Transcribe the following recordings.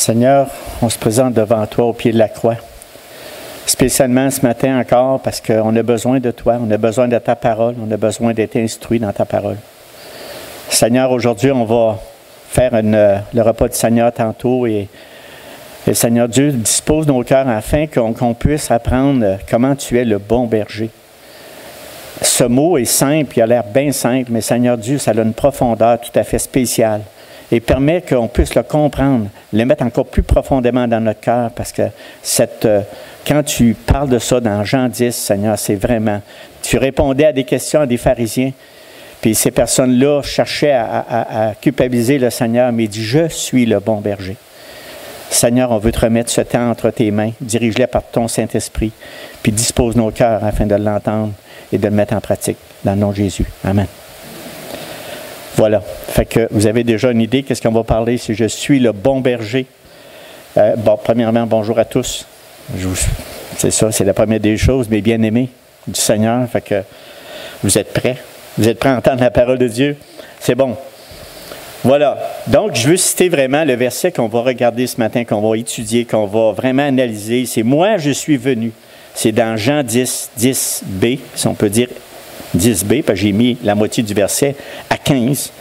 Seigneur, on se présente devant toi au pied de la croix. Spécialement ce matin encore parce qu'on a besoin de toi, on a besoin de ta parole, on a besoin d'être instruit dans ta parole. Seigneur, aujourd'hui, on va faire le repas du Seigneur tantôt et Seigneur Dieu, dispose nos cœurs afin qu'on puisse apprendre comment tu es le bon berger. Ce mot est simple, il a l'air bien simple, mais Seigneur Dieu, ça a une profondeur tout à fait spéciale et permet qu'on puisse le comprendre, le mettre encore plus profondément dans notre cœur parce que quand tu parles de ça dans Jean 10, Seigneur, c'est vraiment, tu répondais à des questions à des pharisiens, puis ces personnes-là cherchaient à culpabiliser le Seigneur, mais il dit, je suis le bon berger. Seigneur, on veut te remettre ce temps entre tes mains, dirige-les par ton Saint-Esprit, puis dispose nos cœurs afin de l'entendre et de le mettre en pratique, dans le nom de Jésus. Amen. Voilà. Fait que vous avez déjà une idée, qu'est-ce qu'on va parler si je suis le bon berger? Premièrement, bonjour à tous. C'est ça, c'est la première des choses, mes bien-aimés du Seigneur. Fait que vous êtes prêts? Vous êtes prêts à entendre la parole de Dieu? C'est bon. Voilà. Donc, je veux citer vraiment le verset qu'on va regarder ce matin, qu'on va étudier, qu'on va vraiment analyser. C'est « Moi, je suis venu ». C'est dans Jean 10, 10b, si on peut dire 10b, parce que j'ai mis la moitié du verset à 15.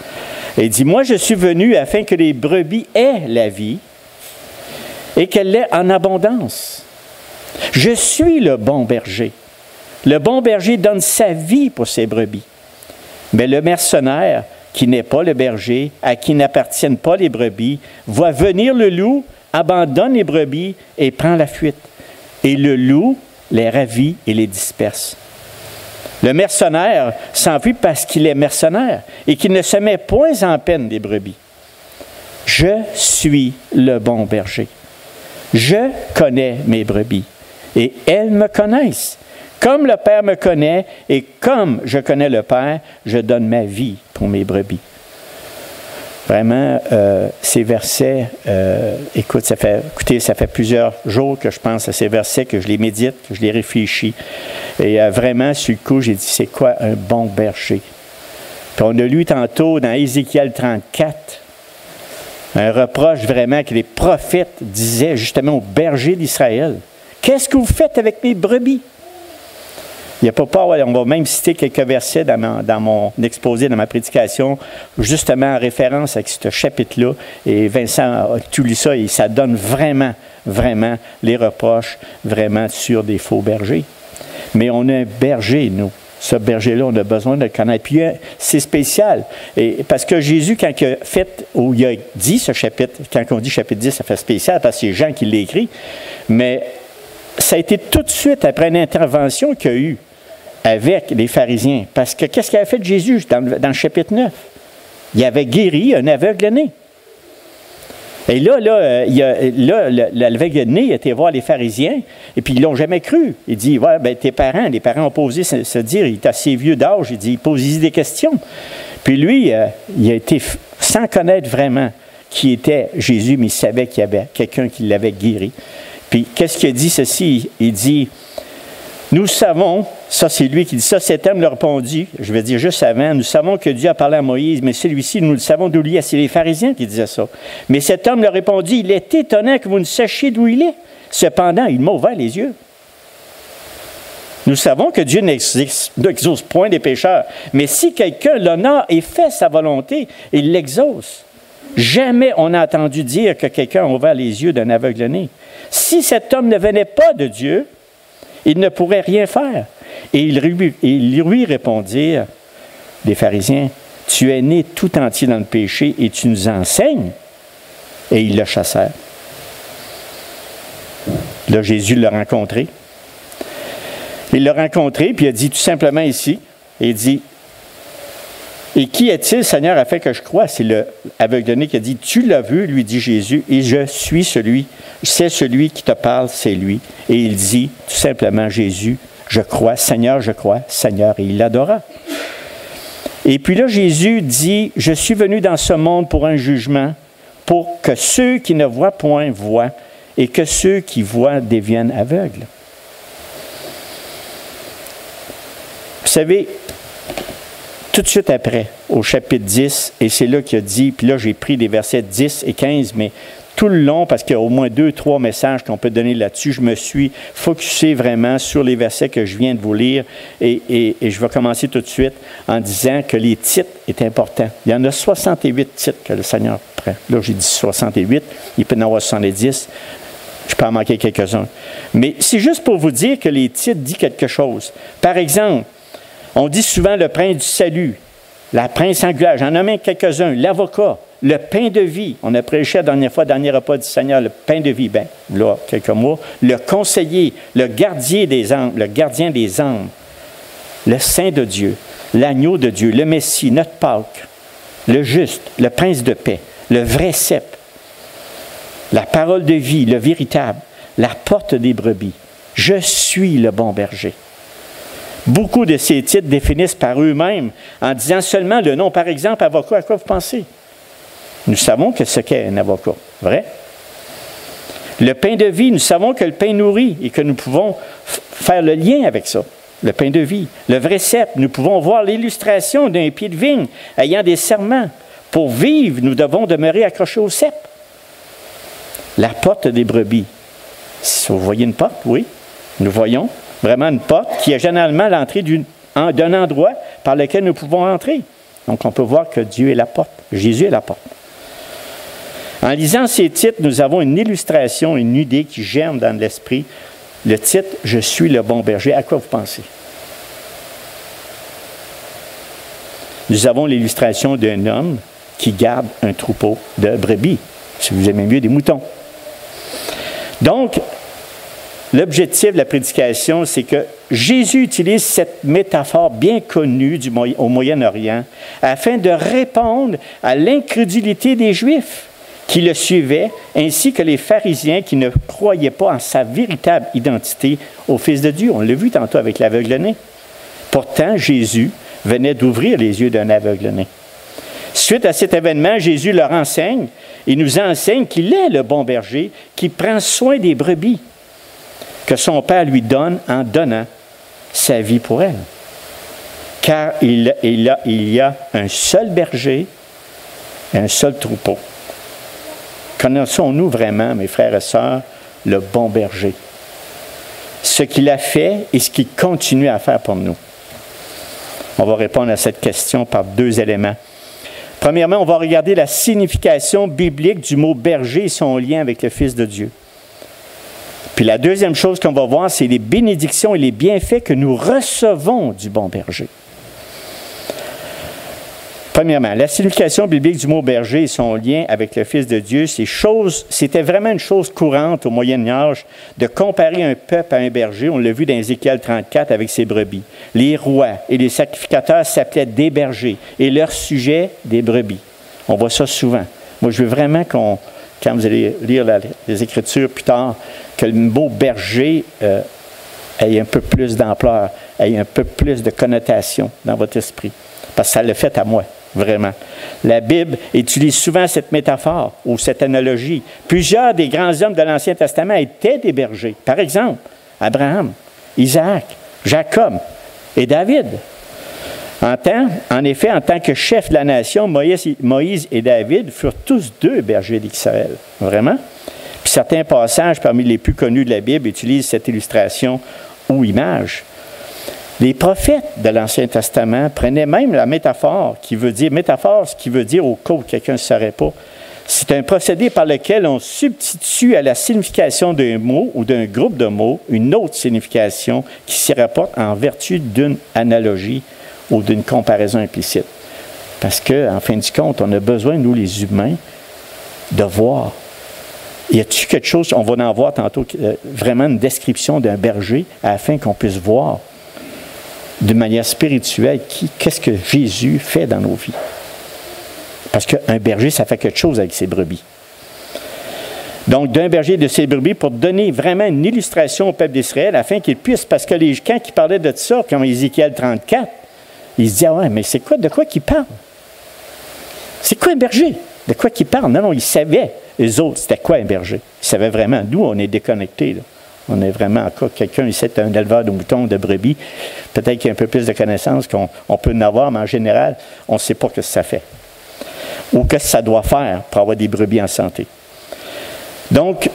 Et il dit « Moi, je suis venu afin que les brebis aient la vie et qu'elle l'ait en abondance. Je suis le bon berger. Le bon berger donne sa vie pour ses brebis. Mais le mercenaire, qui n'est pas le berger, à qui n'appartiennent pas les brebis, voit venir le loup, abandonne les brebis et prend la fuite. Et le loup les ravit et les disperse. Le mercenaire s'enfuit parce qu'il est mercenaire et qu'il ne se met point en peine des brebis. Je suis le bon berger. Je connais mes brebis et elles me connaissent. Comme le Père me connaît et comme je connais le Père, je donne ma vie pour mes brebis. Vraiment, ces versets, ça fait plusieurs jours que je pense à ces versets, que je les médite, que je les réfléchis. Et vraiment, sur le coup, j'ai dit, c'est quoi un bon berger? Puis on a lu tantôt dans Ézéchiel 34, un reproche vraiment que les prophètes disaient justement aux bergers d'Israël. Qu'est-ce que vous faites avec mes brebis? Il n'y a pas peur, on va même citer quelques versets dans mon exposé, dans ma prédication, justement en référence avec ce chapitre-là. Et Vincent a tout lu ça et ça donne vraiment, vraiment les reproches vraiment sur des faux bergers. Mais on a un berger, nous. Ce berger-là, on a besoin de le connaître. Puis c'est spécial. Et parce que Jésus, quand il a dit ce chapitre, quand on dit chapitre 10, ça fait spécial parce que c'est Jean qui l'a écrit. Mais ça a été tout de suite après une intervention qu'il y a eu avec les pharisiens. Parce que qu'est-ce qu'avait fait Jésus dans le chapitre 9? Il avait guéri un aveugle-né. Et là, l'aveugle-né, il était voir les pharisiens, et puis ils ne l'ont jamais cru. Il dit, ouais, ben, les parents ont posé se dire, il est assez vieux d'âge, il dit, posez-y des questions. Puis lui, il a été, sans connaître vraiment qui était Jésus, mais il savait qu'il y avait quelqu'un qui l'avait guéri. Puis qu'est-ce qu'il a dit ceci? Il dit, nous savons, ça c'est lui qui dit ça, cet homme leur répondit, je vais dire juste avant, nous savons que Dieu a parlé à Moïse, mais celui-ci, nous le savons d'où il est. C'est les pharisiens qui disaient ça. Mais cet homme leur répondit, il est étonnant que vous ne sachiez d'où il est. Cependant, il m'a ouvert les yeux. Nous savons que Dieu n'exauce point des pécheurs, mais si quelqu'un l'honore et fait sa volonté, il l'exauce. Jamais on n'a entendu dire que quelqu'un a ouvert les yeux d'un aveugle-né. Si cet homme ne venait pas de Dieu, il ne pourrait rien faire. Et ils lui répondirent, les pharisiens, tu es né tout entier dans le péché et tu nous enseignes. Et ils le chassèrent. Là, Jésus l'a rencontré. Il l'a rencontré, puis il a dit tout simplement ici, il dit, et qui est-il, Seigneur, afin que je croie? C'est l'aveugle-né qui a dit, tu l'as vu, lui dit Jésus, et je suis celui, c'est celui qui te parle, c'est lui. Et il dit tout simplement, Jésus, je crois, Seigneur, et il l'adora. Et puis là, Jésus dit, je suis venu dans ce monde pour un jugement, pour que ceux qui ne voient point voient, et que ceux qui voient deviennent aveugles. Vous savez, tout de suite après, au chapitre 10, et c'est là qu'il a dit, puis là j'ai pris des versets 10 et 15, mais tout le long, parce qu'il y a au moins 2-3 messages qu'on peut donner là-dessus, je me suis focusé vraiment sur les versets que je viens de vous lire et je vais commencer tout de suite en disant que les titres est important. Il y en a 68 titres que le Seigneur prend. Là, j'ai dit 68, il peut en avoir 70. Je peux en manquer quelques-uns. Mais c'est juste pour vous dire que les titres disent quelque chose. Par exemple, on dit souvent le prince du salut, la prince angulaire, j'en nomme quelques-uns, l'avocat, le pain de vie. On a prêché la dernière fois, dernier repas du Seigneur, le pain de vie. Bien, là, quelques mois. Le conseiller, le gardien des âmes, le saint de Dieu, l'agneau de Dieu, le Messie, notre Pâque, le juste, le prince de paix, le vrai cep, la parole de vie, le véritable, la porte des brebis. Je suis le bon berger. Beaucoup de ces titres définissent par eux-mêmes en disant seulement le nom. Par exemple, avocat, à quoi vous pensez? Nous savons que ce qu'est un avocat, vrai? Le pain de vie, nous savons que le pain nourrit et que nous pouvons faire le lien avec ça. Le pain de vie. Le vrai cep, nous pouvons voir l'illustration d'un pied de vigne ayant des serments. Pour vivre, nous devons demeurer accrochés au cep. La porte des brebis. Vous voyez une porte? Oui. Nous voyons vraiment une porte qui est généralement l'entrée d'un endroit par lequel nous pouvons entrer. Donc, on peut voir que Dieu est la porte. Jésus est la porte. En lisant ces titres, nous avons une illustration, une idée qui germe dans l'esprit. Le titre « Je suis le bon berger ». À quoi vous pensez? Nous avons l'illustration d'un homme qui garde un troupeau de brebis. Si vous aimez mieux, des moutons. Donc, l'objectif de la prédication, c'est que Jésus utilise cette métaphore bien connue au Moyen-Orient afin de répondre à l'incrédulité des Juifs qui le suivaient, ainsi que les pharisiens qui ne croyaient pas en sa véritable identité au Fils de Dieu. On l'a vu tantôt avec l'aveugle-né. Pourtant, Jésus venait d'ouvrir les yeux d'un aveugle-né. Suite à cet événement, Jésus leur enseigne et nous enseigne qu'il est le bon berger qui prend soin des brebis que son Père lui donne en donnant sa vie pour elles. Car il y a un seul berger et un seul troupeau. Connaissons-nous vraiment, mes frères et sœurs, le bon berger? Ce qu'il a fait et ce qu'il continue à faire pour nous. On va répondre à cette question par 2 éléments. Premièrement, on va regarder la signification biblique du mot berger et son lien avec le Fils de Dieu. Puis la deuxième chose qu'on va voir, c'est les bénédictions et les bienfaits que nous recevons du bon berger. Premièrement, la signification biblique du mot berger et son lien avec le Fils de Dieu, c'était vraiment une chose courante au Moyen Âge de comparer un peuple à un berger. On l'a vu dans Ézéchiel 34 avec ses brebis. Les rois et les sacrificateurs s'appelaient des bergers et leur sujet, des brebis. On voit ça souvent. Moi, je veux vraiment quand vous allez lire les Écritures plus tard, que le mot berger ait un peu plus d'ampleur, ait un peu plus de connotation dans votre esprit. Parce que ça l'a fait à moi. Vraiment. La Bible utilise souvent cette métaphore ou cette analogie. Plusieurs des grands hommes de l'Ancien Testament étaient des bergers. Par exemple, Abraham, Isaac, Jacob et David. En effet, en tant que chef de la nation, Moïse et David furent tous 2 bergers d'Israël. Vraiment. Puis certains passages parmi les plus connus de la Bible utilisent cette illustration ou image. Les prophètes de l'Ancien Testament prenaient même la métaphore, ce qui veut dire au cas où quelqu'un ne saurait pas. C'est un procédé par lequel on substitue à la signification d'un mot ou d'un groupe de mots une autre signification qui s'y rapporte en vertu d'une analogie ou d'une comparaison implicite. Parce qu'en fin du compte, on a besoin, nous les humains, de voir. Y a-t-il quelque chose, on va en voir tantôt, vraiment une description d'un berger afin qu'on puisse voir d'une manière spirituelle, qu'est-ce que Jésus fait dans nos vies. Parce qu'un berger, ça fait quelque chose avec ses brebis. Donc, d'un berger et de ses brebis, pour donner vraiment une illustration au peuple d'Israël, afin qu'il puisse, parce que quand ils parlaient de ça, comme Ézéchiel 34, ils se disaient, ouais, mais c'est quoi, de quoi qu'ils parlent? C'est quoi un berger? De quoi qu'ils parlent? Non, ils savaient, eux autres, c'était quoi un berger? Ils savaient vraiment. Nous, on est déconnectés, là. On est vraiment encore quelqu'un ici, c'est un éleveur de moutons, de brebis. Peut-être qu'il y a un peu plus de connaissances qu'on peut en avoir, mais en général, on ne sait pas ce que ça fait. Ou ce que ça doit faire pour avoir des brebis en santé. Donc,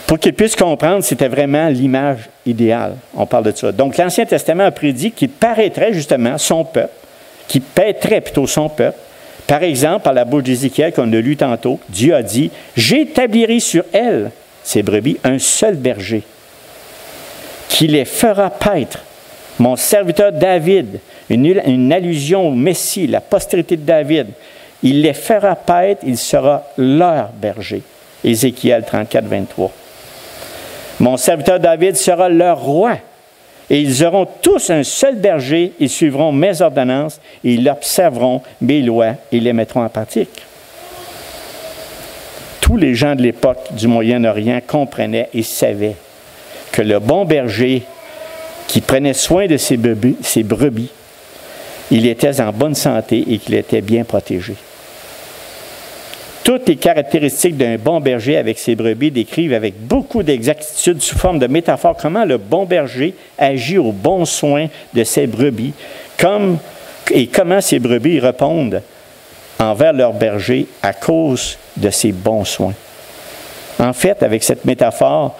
pour qu'ils puissent comprendre, c'était vraiment l'image idéale. On parle de ça. Donc, l'Ancien Testament a prédit qu'il paraîtrait justement son peuple, qu'il paîtrait plutôt son peuple. Par exemple, par la bouche d'Ézéchiel, qu'on a lu tantôt, Dieu a dit « J'établirai sur elles, ces brebis, un seul berger, qui les fera paître. Mon serviteur David, une allusion au Messie, la postérité de David, il les fera paître, il sera leur berger. » Ézéchiel 34, 23. Mon serviteur David sera leur roi, et ils auront tous un seul berger, ils suivront mes ordonnances, et ils observeront mes lois, et les mettront en pratique. Tous les gens de l'époque du Moyen-Orient comprenaient et savaient que le bon berger qui prenait soin de ses brebis, il était en bonne santé et qu'il était bien protégé. Toutes les caractéristiques d'un bon berger avec ses brebis décrivent avec beaucoup d'exactitude sous forme de métaphore comment le bon berger agit au bon soin de ses brebis et comment ces brebis répondent envers leur berger à cause de ses bons soins. En fait, avec cette métaphore,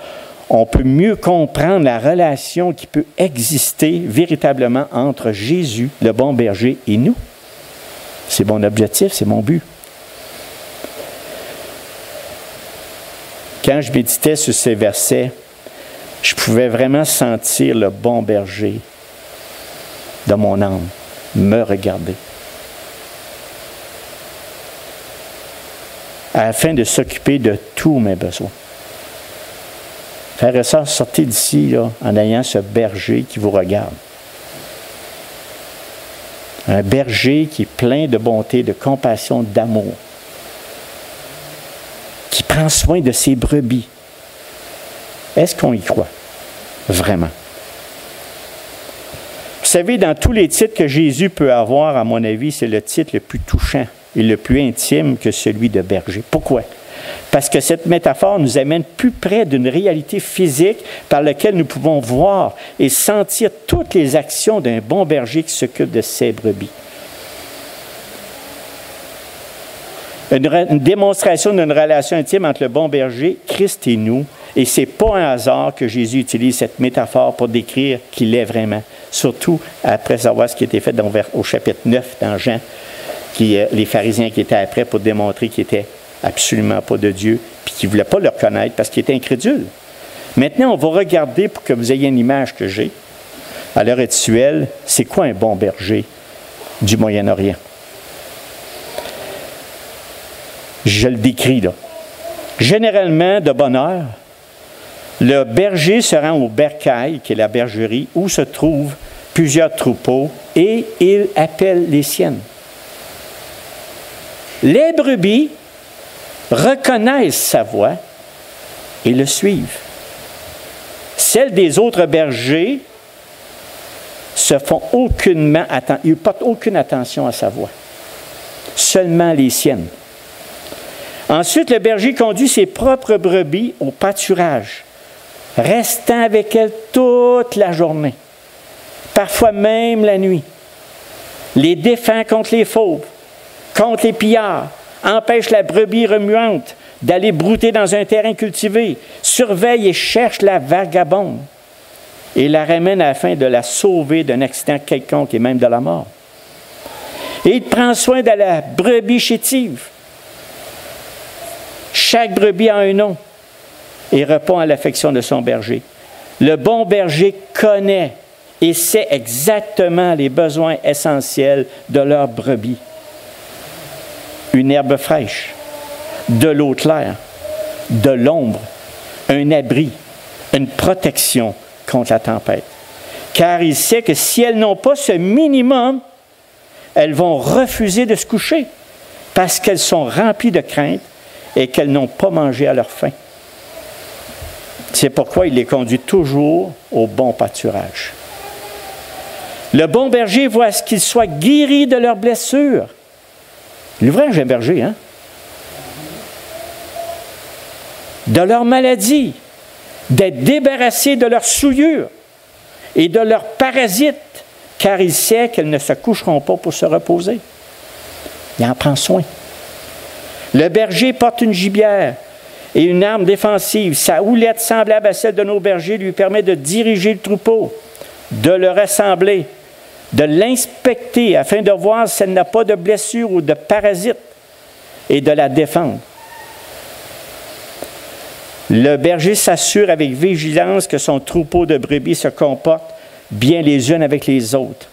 on peut mieux comprendre la relation qui peut exister véritablement entre Jésus, le bon berger, et nous. C'est mon objectif, c'est mon but. Quand je méditais sur ces versets, je pouvais vraiment sentir le bon berger de mon âme me regarder, afin de s'occuper de tous mes besoins. Frères et sœurs, sortez d'ici là, en ayant ce berger qui vous regarde. Un berger qui est plein de bonté, de compassion, d'amour, qui prend soin de ses brebis. Est-ce qu'on y croit? Vraiment. Vous savez, dans tous les titres que Jésus peut avoir, à mon avis, c'est le titre le plus touchant et le plus intime que celui de berger. Pourquoi? Parce que cette métaphore nous amène plus près d'une réalité physique par laquelle nous pouvons voir et sentir toutes les actions d'un bon berger qui s'occupe de ses brebis. Une démonstration d'une relation intime entre le bon berger, Christ et nous, et ce n'est pas un hasard que Jésus utilise cette métaphore pour décrire qui l'est vraiment, surtout après savoir ce qui a été fait au chapitre 9 dans Jean, les pharisiens qui étaient après pour démontrer qu'ils n'étaient absolument pas de Dieu, puis qu'ils ne voulaient pas le reconnaître parce qu'ils étaient incrédules. Maintenant, on va regarder, pour que vous ayez une image que j'ai, à l'heure actuelle, c'est quoi un bon berger du Moyen-Orient? Je le décris là. Généralement, de bonne heure, le berger se rend au bercail, qui est la bergerie, où se trouvent plusieurs troupeaux, et il appelle les siennes. Les brebis reconnaissent sa voix et le suivent. Celles des autres bergers ils ne portent aucune attention à sa voix. Seulement les siennes. Ensuite, le berger conduit ses propres brebis au pâturage, restant avec elles toute la journée, parfois même la nuit. Les défend contre les fauves, contre les pillards, empêche la brebis remuante d'aller brouter dans un terrain cultivé, surveille et cherche la vagabonde et la ramène afin de la sauver d'un accident quelconque et même de la mort. Et il prend soin de la brebis chétive. Chaque brebis a un nom et répond à l'affection de son berger. Le bon berger connaît et sait exactement les besoins essentiels de leur brebis. Une herbe fraîche, de l'eau claire, de l'ombre, un abri, une protection contre la tempête. Car il sait que si elles n'ont pas ce minimum, elles vont refuser de se coucher parce qu'elles sont remplies de crainte et qu'elles n'ont pas mangé à leur faim. C'est pourquoi il les conduit toujours au bon pâturage. Le bon berger voit à ce qu'ils soient guéris de leurs blessures. L'ouvrage d'un berger, hein? De leurs maladies, d'être débarrassés de leurs souillures et de leurs parasites, car il sait qu'elles ne se coucheront pas pour se reposer. Il en prend soin. Le berger porte une gibière et une arme défensive. Sa houlette, semblable à celle de nos bergers, lui permet de diriger le troupeau, de le rassembler, de l'inspecter afin de voir si elle n'a pas de blessure ou de parasite et de la défendre. Le berger s'assure avec vigilance que son troupeau de brebis se comporte bien les unes avec les autres.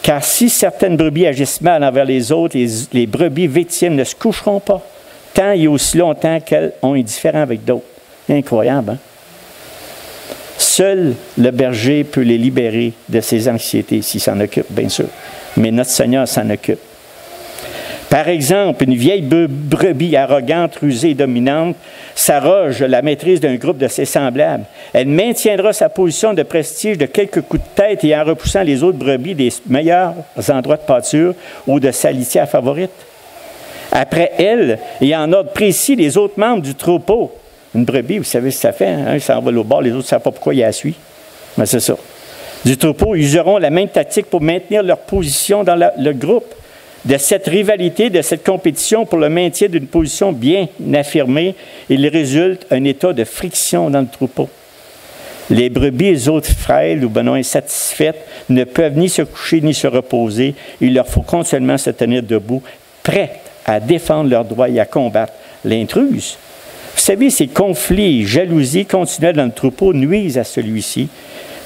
Car si certaines brebis agissent mal envers les autres, les brebis victimes ne se coucheront pas, tant et aussi longtemps qu'elles ont indifférent avec d'autres. Incroyable, hein? Seul le berger peut les libérer de ses anxiétés, s'il s'en occupe, bien sûr. Mais notre Seigneur s'en occupe. Par exemple, une vieille brebis arrogante, rusée et dominante s'arroge la maîtrise d'un groupe de ses semblables. Elle maintiendra sa position de prestige de quelques coups de tête et en repoussant les autres brebis des meilleurs endroits de pâture ou de sa litière favorite. Après elle, et en ordre précis, les autres membres du troupeau. Une brebis, vous savez ce que ça fait, hein? Il s'en va au bord, les autres ne savent pas pourquoi il la suit. Mais c'est ça. Du troupeau, ils useront la même tactique pour maintenir leur position dans le groupe. De cette rivalité, de cette compétition pour le maintien d'une position bien affirmée, il résulte un état de friction dans le troupeau. Les brebis et les autres frêles ou non insatisfaites ne peuvent ni se coucher ni se reposer. Il leur faut continuellement se tenir debout, prêts à défendre leurs droits et à combattre l'intruse. Vous savez, ces conflits et jalousies continuelles dans le troupeau nuisent à celui-ci.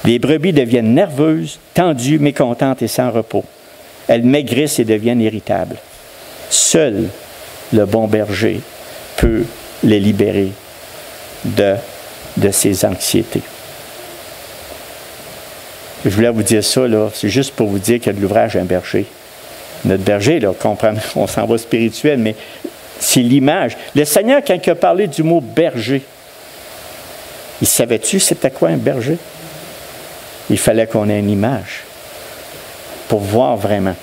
Les brebis deviennent nerveuses, tendues, mécontentes et sans repos. Elles maigrissent et deviennent irritables. Seul le bon berger peut les libérer de ces anxiétés. Je voulais vous dire ça, là, c'est juste pour vous dire qu'il y a de l'ouvrage à un berger. Notre berger, là, on s'en va spirituel, mais c'est l'image. Le Seigneur, quand il a parlé du mot berger, il savait-tu c'était quoi un berger? Il fallait qu'on ait une image pour voir vraiment.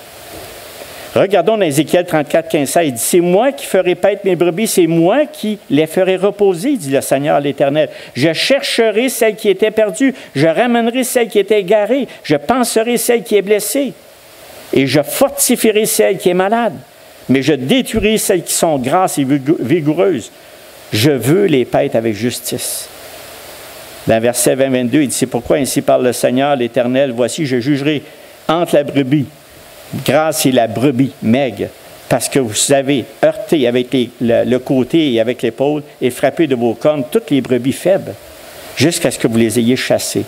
Regardons dans Ézéchiel 34, 15, 16. Il dit, « C'est moi qui ferai paître mes brebis, c'est moi qui les ferai reposer, dit le Seigneur l'Éternel. Je chercherai celle qui était perdue, je ramènerai celle qui était égarée, je panserai celle qui est blessée, et je fortifierai celle qui est malade, mais je détruirai celles qui sont grasses et vigoureuses. Je veux les paître avec justice. » Dans verset 20-22, il dit, « C'est pourquoi ainsi parle le Seigneur l'Éternel, voici, je jugerai entre la brebis grasse et la brebis maigre, parce que vous avez heurté avec le côté et avec l'épaule et frappé de vos cornes toutes les brebis faibles, jusqu'à ce que vous les ayez chassées.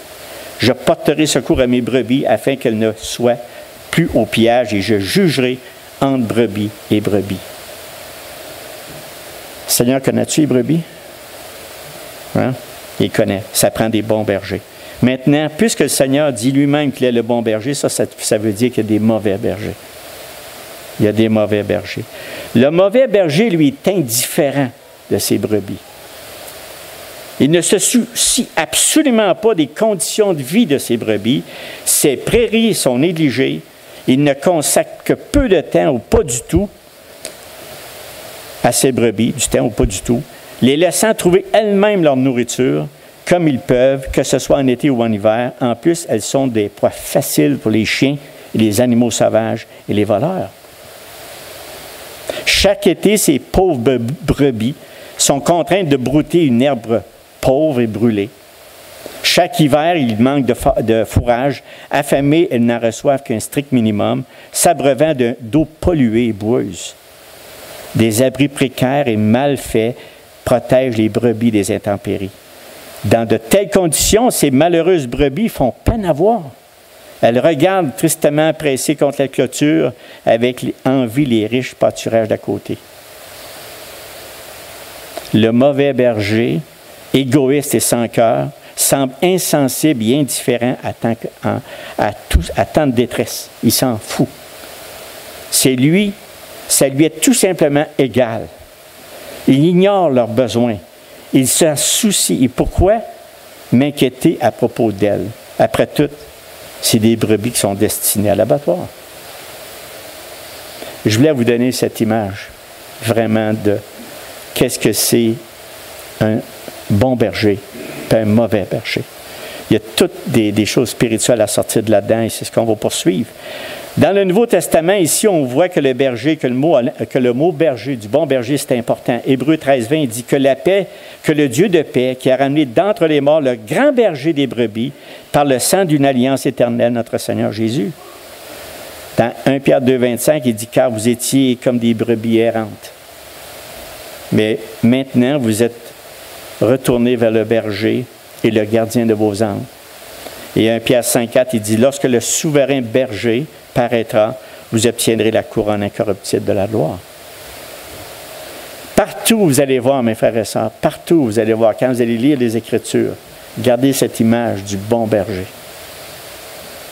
Je porterai secours à mes brebis afin qu'elles ne soient plus au pillage et je jugerai entre brebis et brebis. » Seigneur, connais-tu les brebis? Hein? Il connaît. Ça prend des bons bergers. Maintenant, puisque le Seigneur dit lui-même qu'il est le bon berger, ça veut dire qu'il y a des mauvais bergers. Il y a des mauvais bergers. Le mauvais berger, lui, est indifférent de ses brebis. Il ne se soucie absolument pas des conditions de vie de ses brebis. Ses prairies sont négligées. Il ne consacre que peu de temps ou pas du tout à ses brebis, du temps ou pas du tout, les laissant trouver elles-mêmes leur nourriture comme ils peuvent, que ce soit en été ou en hiver. En plus, elles sont des proies faciles pour les chiens, les animaux sauvages et les voleurs. Chaque été, ces pauvres brebis sont contraintes de brouter une herbe pauvre et brûlée. Chaque hiver, ils manquent de fourrage. Affamées, elles n'en reçoivent qu'un strict minimum, s'abreuvant d'eau polluée et boueuse. Des abris précaires et mal faits protègent les brebis des intempéries. Dans de telles conditions, ces malheureuses brebis font peine à voir. Elles regardent tristement pressées contre la clôture avec envie les riches pâturages d'à côté. Le mauvais berger, égoïste et sans cœur, semble insensible et indifférent à tant de détresse. Il s'en fout. Ça lui est tout simplement égal. Il ignore leurs besoins. Il s'en soucie. Et pourquoi m'inquiéter à propos d'elles? Après tout, c'est des brebis qui sont destinées à l'abattoir. Je voulais vous donner cette image, vraiment, de qu'est-ce que c'est un bon berger et un mauvais berger. Il y a toutes des choses spirituelles à sortir de là-dedans et c'est ce qu'on va poursuivre. Dans le Nouveau Testament, ici, on voit que le berger, que le mot berger, du bon berger, c'est important. Hébreux 13, 20, il dit que la paix, que le Dieu de paix, qui a ramené d'entre les morts le grand berger des brebis, par le sang d'une alliance éternelle, notre Seigneur Jésus. Dans 1 Pierre 2, 25, il dit, car vous étiez comme des brebis errantes. Mais maintenant, vous êtes retournés vers le berger et le gardien de vos âmes. Et 1 Pierre 5, 4, il dit, lorsque le souverain berger paraîtra, vous obtiendrez la couronne incorruptible de la gloire. Partout, vous allez voir, mes frères et sœurs, partout, vous allez voir, quand vous allez lire les Écritures, gardez cette image du bon berger.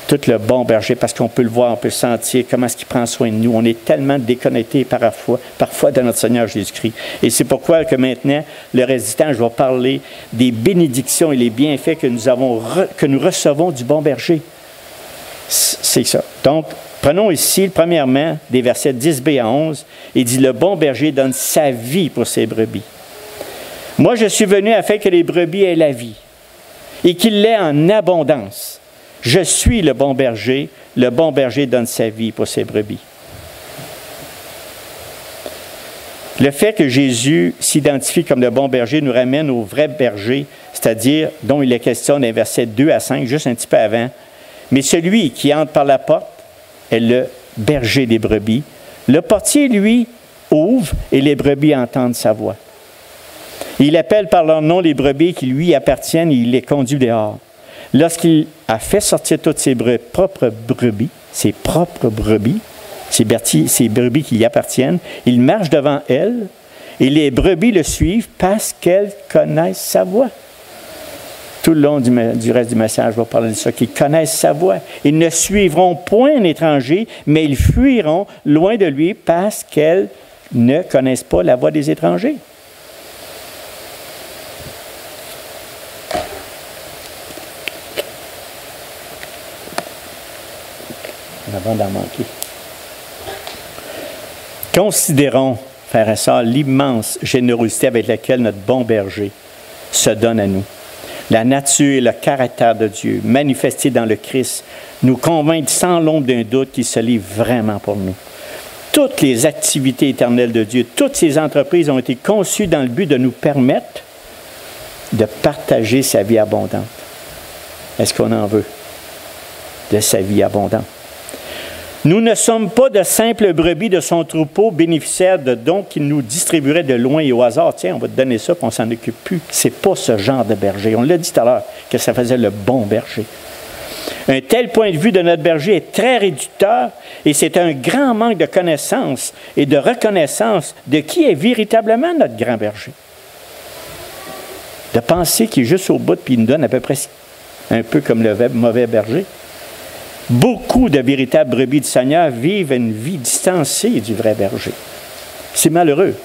Tout le bon berger, parce qu'on peut le voir, on peut le sentir, comment est-ce qu'il prend soin de nous. On est tellement déconnectés parfois de notre Seigneur Jésus-Christ. Et c'est pourquoi que maintenant, le résistant, je vais parler des bénédictions et les bienfaits que nous recevons du bon berger. C'est ça. Donc, prenons ici, premièrement, des versets 10b à 11. Il dit, le bon berger donne sa vie pour ses brebis. Moi, je suis venu afin que les brebis aient la vie et qu'ils l'aient en abondance. Je suis le bon berger donne sa vie pour ses brebis. Le fait que Jésus s'identifie comme le bon berger nous ramène au vrai berger, c'est-à-dire dont il est question dans les versets 2 à 5, juste un petit peu avant. Mais celui qui entre par la porte est le berger des brebis. Le portier, lui, ouvre et les brebis entendent sa voix. Il appelle par leur nom les brebis qui lui appartiennent et il les conduit dehors. Lorsqu'il a fait sortir toutes ses propres brebis, ses brebis qui lui appartiennent, il marche devant elles et les brebis le suivent parce qu'elles connaissent sa voix. Tout le long du reste du message, je vais parler de ça, qu'ils connaissent sa voix. Ils ne suivront point un étranger, mais ils fuiront loin de lui parce qu'elles ne connaissent pas la voix des étrangers. Avant d'en manquer. Considérons, frères et sœurs, l'immense générosité avec laquelle notre bon berger se donne à nous. La nature et le caractère de Dieu, manifestés dans le Christ, nous convainquent sans l'ombre d'un doute qu'il se livre vraiment pour nous. Toutes les activités éternelles de Dieu, toutes ces entreprises ont été conçues dans le but de nous permettre de partager sa vie abondante. Est-ce qu'on en veut de sa vie abondante? Nous ne sommes pas de simples brebis de son troupeau, bénéficiaires de dons qu'il nous distribuerait de loin et au hasard. Tiens, on va te donner ça, puis on ne s'en occupe plus. Ce n'est pas ce genre de berger. On l'a dit tout à l'heure, que ça faisait le bon berger. Un tel point de vue de notre berger est très réducteur et c'est un grand manque de connaissance et de reconnaissance de qui est véritablement notre grand berger. De penser qu'il est juste au bout puis il nous donne à peu près un peu comme le mauvais berger. Beaucoup de véritables brebis du Seigneur vivent une vie distancée du vrai berger. C'est malheureux.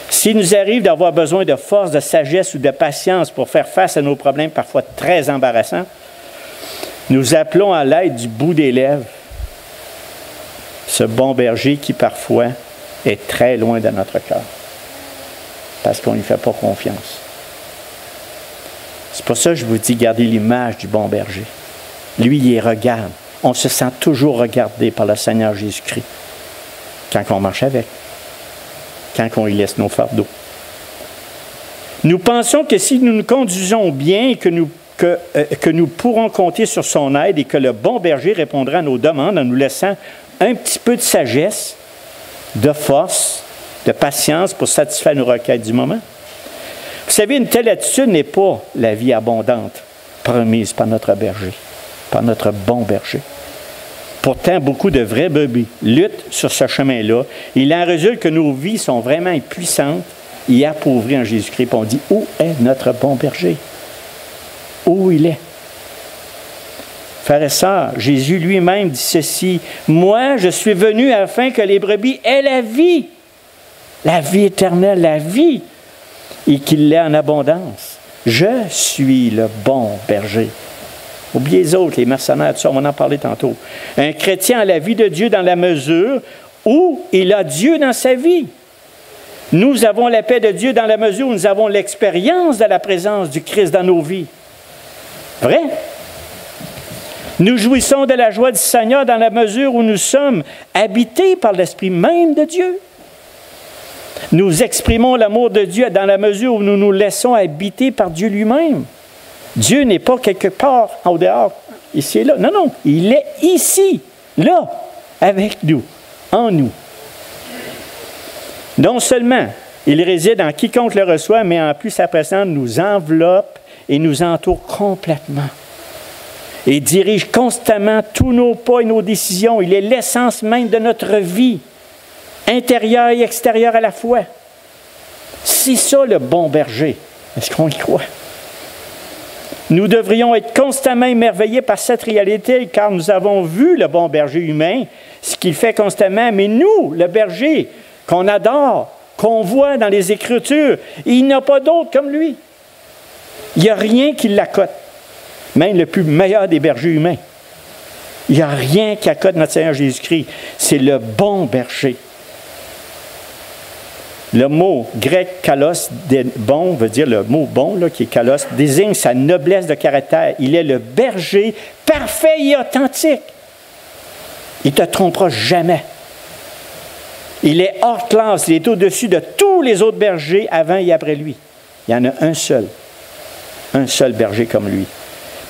S'il nous arrive d'avoir besoin de force, de sagesse ou de patience pour faire face à nos problèmes parfois très embarrassants, nous appelons à l'aide du bout des lèvres ce bon berger qui parfois est très loin de notre cœur parce qu'on ne lui fait pas confiance. C'est pour ça que je vous dis, gardez l'image du bon berger. Lui, il regarde. On se sent toujours regardé par le Seigneur Jésus-Christ quand on marche avec, quand on y laisse nos fardeaux. Nous pensons que si nous nous conduisons bien et que nous pourrons compter sur son aide et que le bon berger répondra à nos demandes en nous laissant un petit peu de sagesse, de force, de patience pour satisfaire nos requêtes du moment. Vous savez, une telle attitude n'est pas la vie abondante promise par notre berger, par notre bon berger. Pourtant, beaucoup de vrais brebis luttent sur ce chemin-là. Il en résulte que nos vies sont vraiment impuissantes et appauvries en Jésus-Christ. Puis on dit, où est notre bon berger? Où il est? Frères et sœurs, Jésus lui-même dit ceci, « Moi, je suis venu afin que les brebis aient la vie éternelle, la vie, et qu'il l'ait en abondance. Je suis le bon berger. » Oubliez les autres, les mercenaires, tout ça, on va en parler tantôt. Un chrétien a la vie de Dieu dans la mesure où il a Dieu dans sa vie. Nous avons la paix de Dieu dans la mesure où nous avons l'expérience de la présence du Christ dans nos vies. Vrai? Nous jouissons de la joie du Seigneur dans la mesure où nous sommes habités par l'Esprit même de Dieu. Nous exprimons l'amour de Dieu dans la mesure où nous nous laissons habiter par Dieu lui-même. Dieu n'est pas quelque part au dehors, ici et là. Non, non, il est ici, là, avec nous, en nous. Non seulement il réside en quiconque le reçoit, mais en plus sa présence nous enveloppe et nous entoure complètement. Et dirige constamment tous nos pas et nos décisions. Il est l'essence même de notre vie, intérieure et extérieure à la fois. C'est ça le bon berger. Est-ce qu'on y croit? Nous devrions être constamment émerveillés par cette réalité, car nous avons vu le bon berger humain, ce qu'il fait constamment. Mais nous, le berger qu'on adore, qu'on voit dans les Écritures, il n'y a pas d'autre comme lui. Il n'y a rien qui l'accote. Même le plus meilleur des bergers humains. Il n'y a rien qui accote notre Seigneur Jésus-Christ. C'est le bon berger. Le mot grec kalos, bon, veut dire le mot bon, là, qui est kalos, désigne sa noblesse de caractère. Il est le berger parfait et authentique. Il ne te trompera jamais. Il est hors classe, il est au-dessus de tous les autres bergers avant et après lui. Il y en a un seul berger comme lui.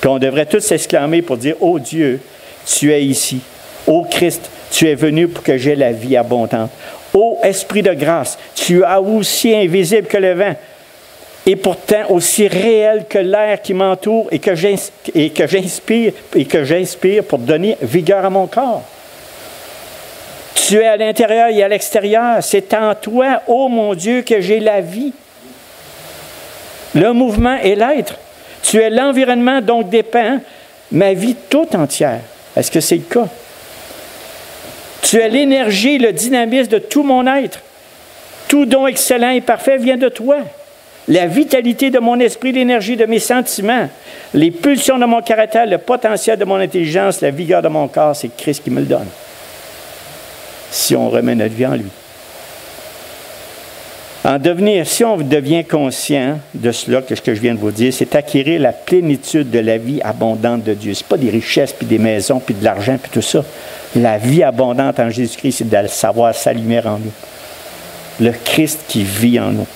Puis on devrait tous s'exclamer pour dire, « Oh Dieu, tu es ici. Ô Christ, tu es venu pour que j'aie la vie abondante. Ô Esprit de grâce, tu es aussi invisible que le vent, et pourtant aussi réel que l'air qui m'entoure et que j'inspire pour donner vigueur à mon corps. Tu es à l'intérieur et à l'extérieur. C'est en toi, ô mon Dieu, que j'ai la vie. Le mouvement et l'être. Tu es l'environnement dont dépend ma vie toute entière. Est-ce que c'est le cas? Tu es l'énergie, le dynamisme de tout mon être. Tout don excellent et parfait vient de toi. La vitalité de mon esprit, l'énergie de mes sentiments, les pulsions de mon caractère, le potentiel de mon intelligence, la vigueur de mon corps, c'est Christ qui me le donne. Si on remet notre vie en lui. Si on devient conscient de cela, que ce que je viens de vous dire, c'est acquérir la plénitude de la vie abondante de Dieu. Ce n'est pas des richesses, puis des maisons, puis de l'argent, puis tout ça. La vie abondante en Jésus-Christ, c'est de savoir sa lumière en nous. Le Christ qui vit en nous.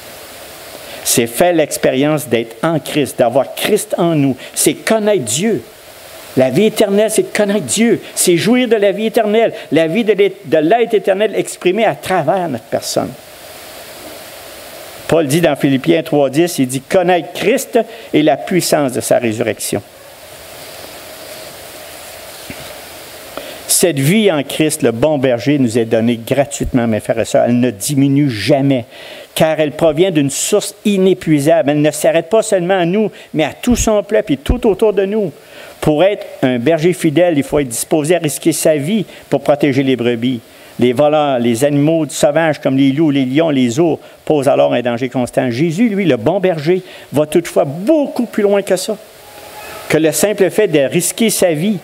C'est faire l'expérience d'être en Christ, d'avoir Christ en nous. C'est connaître Dieu. La vie éternelle, c'est connaître Dieu. C'est jouir de la vie éternelle. La vie de l'être éternel exprimée à travers notre personne. Paul dit dans Philippiens 3,10, il dit « Connaître Christ et la puissance de sa résurrection ». Cette vie en Christ, le bon berger, nous est donnée gratuitement, mes frères et sœurs. Elle ne diminue jamais, car elle provient d'une source inépuisable. Elle ne s'arrête pas seulement à nous, mais à tout son peuple et tout autour de nous. Pour être un berger fidèle, il faut être disposé à risquer sa vie pour protéger les brebis. Les voleurs, les animaux sauvages comme les loups, les lions, les ours posent alors un danger constant. Jésus, lui, le bon berger, va toutefois beaucoup plus loin que ça, que le simple fait de risquer sa vie.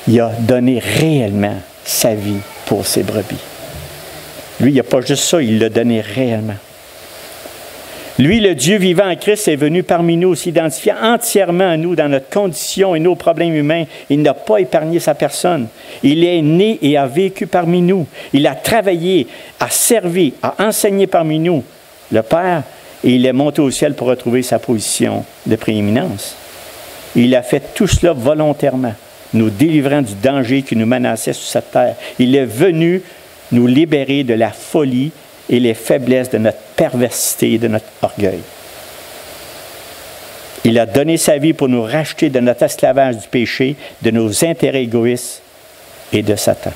Il a donné réellement sa vie pour ses brebis. Lui, il n'a pas juste ça, il l'a donné réellement. Lui, le Dieu vivant en Christ, est venu parmi nous, s'identifiant entièrement à nous dans notre condition et nos problèmes humains. Il n'a pas épargné sa personne. Il est né et a vécu parmi nous. Il a travaillé, a servi, a enseigné parmi nous le Père, et il est monté au ciel pour retrouver sa position de prééminence. Il a fait tout cela volontairement, nous délivrant du danger qui nous menaçait sur cette terre. Il est venu nous libérer de la folie et les faiblesses de notre perversité et de notre orgueil. Il a donné sa vie pour nous racheter de notre esclavage du péché, de nos intérêts égoïstes et de Satan.